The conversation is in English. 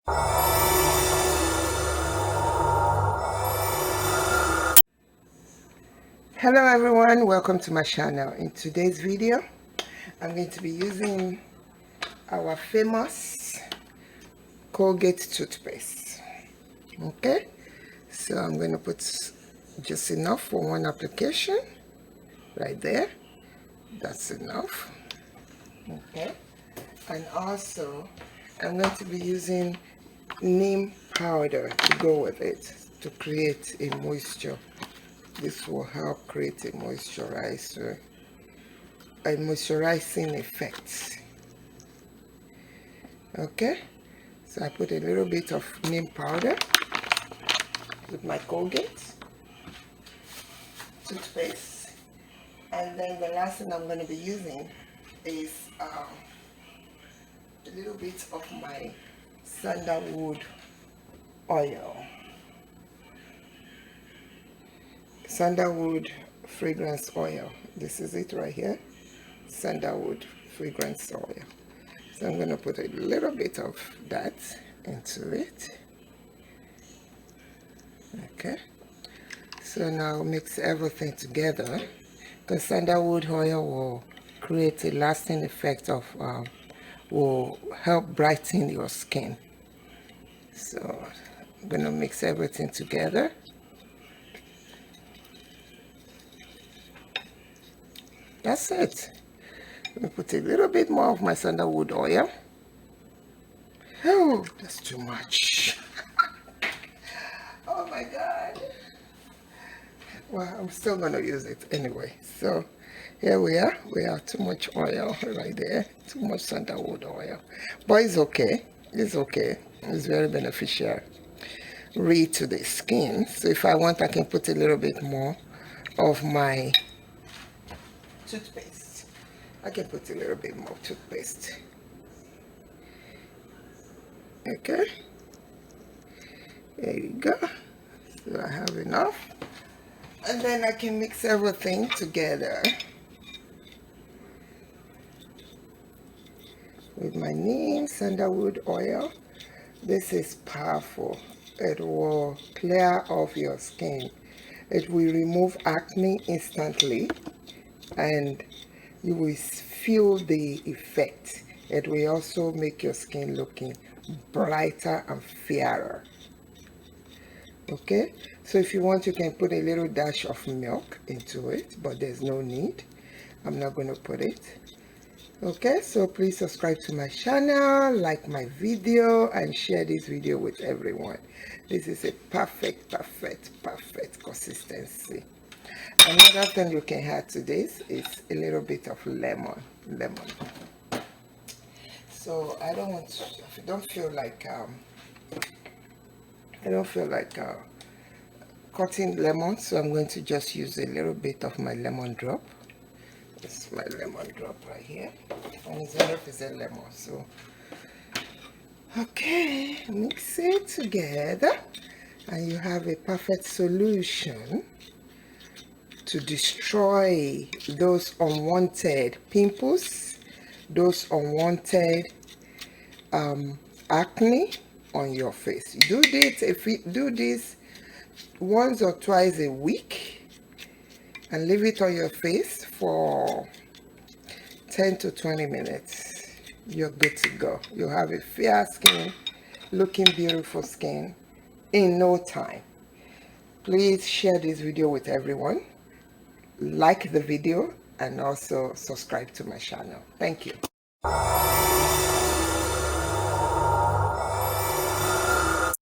Hello everyone, welcome to my channel. In today's video I'm going to be using our famous Colgate toothpaste. Okay, so I'm going to put just enough for one application right there. That's enough. Okay, and also I'm going to be using Neem powder to go with it to create a moisture. This will help create a moisturizer, a moisturizing effect. Okay, so I put a little bit of neem powder with my Colgate toothpaste, and then the last thing I'm going to be using is a little bit of my sandalwood oil, sandalwood fragrance oil. This is it right here, sandalwood fragrance oil. So I'm going to put a little bit of that into it. Okay, so now mix everything together, because sandalwood oil will create a lasting effect of will help brighten your skin. So I'm going to mix everything together. That's it. Let me put a little bit more of my sandalwood oil. Oh, that's too much. Oh my God. Well, I'm still going to use it anyway. So here we are. We have too much oil right there. Too much sandalwood oil. But it's okay. It's okay. It's very beneficial to the skin. So if I want, I can put a little bit more of my toothpaste. I can put a little bit more toothpaste. Okay. There you go. So I have enough. And then I can mix everything together with my neem sandalwood oil. This is powerful. It will clear off your skin. It will remove acne instantly, and you will feel the effect. It will also make your skin looking brighter and fairer. Okay, so if you want, you can put a little dash of milk into it, but there's no need. I'm not going to put it. Okay, so please subscribe to my channel, like my video, and share this video with everyone. This is a perfect consistency. Another thing you can add to this is a little bit of lemon. So I don't feel like cutting lemon, so I'm going to just use a little bit of my lemon drop. This is my lemon drop right here, and it's 100% lemon. So okay, mix it together, and you have a perfect solution to destroy those unwanted pimples, those unwanted acne on your face. Do this, if you do this once or twice a week, and leave it on your face for 10 to 20 minutes, you're good to go. You'll have a fair skin, looking beautiful skin in no time. Please share this video with everyone, like the video, and also subscribe to my channel. Thank you.